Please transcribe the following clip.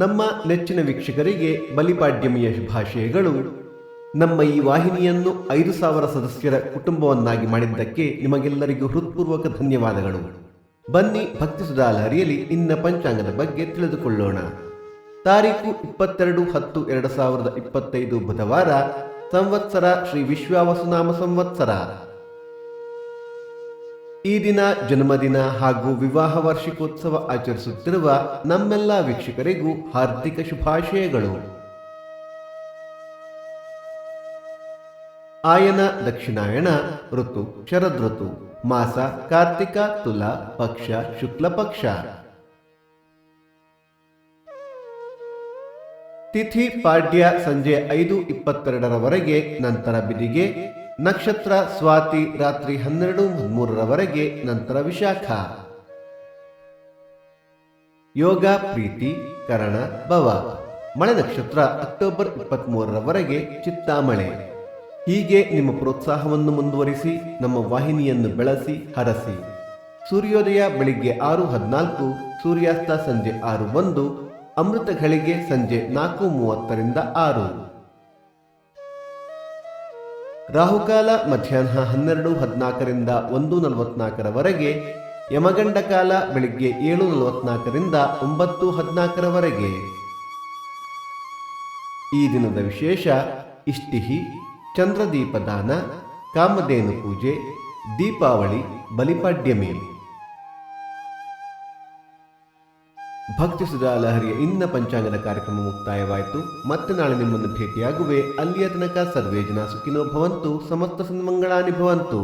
ನಮ್ಮ ನೆಚ್ಚಿನ ವೀಕ್ಷಕರಿಗೆ ಬಲಿಪಾಡ್ಯಮಿಯ ಶುಭಾಶಯಗಳು. ನಮ್ಮ ಈ ವಾಹಿನಿಯನ್ನು 5,000 ಸದಸ್ಯರ ಕುಟುಂಬವನ್ನಾಗಿ ಮಾಡಿದ್ದಕ್ಕೆ ನಿಮಗೆಲ್ಲರಿಗೂ ಹೃತ್ಪೂರ್ವಕ ಧನ್ಯವಾದಗಳು. ಬನ್ನಿ ಭಕ್ತಿ ಸುಧಾಲಹರಿಯಲ್ಲಿ ಇನ್ನ ಪಂಚಾಂಗದ ಬಗ್ಗೆ ತಿಳಿದುಕೊಳ್ಳೋಣ. ತಾರೀಕು 22/10/2025 ಬುಧವಾರ, ಸಂವತ್ಸರ ಶ್ರೀ ವಿಶ್ವಾವಸುನಾಮ ಸಂವತ್ಸರ. ಈ ದಿನ ಜನ್ಮದಿನ ಹಾಗೂ ವಿವಾಹ ವಾರ್ಷಿಕೋತ್ಸವ ಆಚರಿಸುತ್ತಿರುವ ನಮ್ಮೆಲ್ಲ ವೀಕ್ಷಕರಿಗೂ ಹಾರ್ದಿಕ ಶುಭಾಶಯಗಳು. ಆಯನ ದಕ್ಷಿಣಾಯಣ, ಋತು ಶರದೃತು, ಮಾಸ ಕಾರ್ತಿಕ, ತುಲಾ, ಪಕ್ಷ ಶುಕ್ಲ ಪಕ್ಷ. ತಿಥಿ ಪಾಡ್ಯ ಸಂಜೆ 5:22 ನಂತರ ಬಿದಿಗೆ. ನಕ್ಷತ್ರ ಸ್ವಾತಿ ರಾತ್ರಿ 12:13 ನಂತರ ವಿಶಾಖ. ಯೋಗ ಪ್ರೀತಿ, ಕರಣ, ಭವ. ಮಳೆ ನಕ್ಷತ್ರ ಅಕ್ಟೋಬರ್ 23 ಚಿತ್ತಾಮಳೆ. ಹೀಗೆ ನಿಮ್ಮ ಪ್ರೋತ್ಸಾಹವನ್ನು ಮುಂದುವರಿಸಿ ನಮ್ಮ ವಾಹಿನಿಯನ್ನು ಬೆಳೆಸಿ ಹರಸಿ. ಸೂರ್ಯೋದಯ ಬೆಳಿಗ್ಗೆ 6:14, ಸೂರ್ಯಾಸ್ತ ಸಂಜೆ 6:01, ಅಮೃತ ಘಳಿಗೆ ಸಂಜೆ 4:30 6. ರಾಹುಕಾಲ ಮಧ್ಯಾಹ್ನ 12:14 1:44, ಯಮಗಂಡ ಕಾಲ ಬೆಳಿಗ್ಗೆ 7:44 9:14. ಈ ದಿನದ ವಿಶೇಷ: ಇಷ್ಟಿಹಿ, ಚಂದ್ರದೀಪದಾನ, ಕಾಮಧೇನು ಪೂಜೆ, ದೀಪಾವಳಿ, ಬಲಿಪಾಡ್ಯಮಿ. ಭಕ್ತಿ ಸುಧಾಲಹರಿಯ ಇನ್ನ ಪಂಚಾಂಗದ ಕಾರ್ಯಕ್ರಮ ಮುಕ್ತಾಯವಾಯಿತು. ಮತ್ತೆ ನಾಳೆ ನಿಮ್ಮನ್ನು ಭೇಟಿಯಾಗುವೆ. ಅಲ್ಲಿಯ ತನಕ ಸರ್ವೇ ಜನ ಸುಖಿನೋ ಭವಂತು, ಸಮಸ್ತ ಸನ್ಮಂಗಳಾನಿ ಭವಂತು.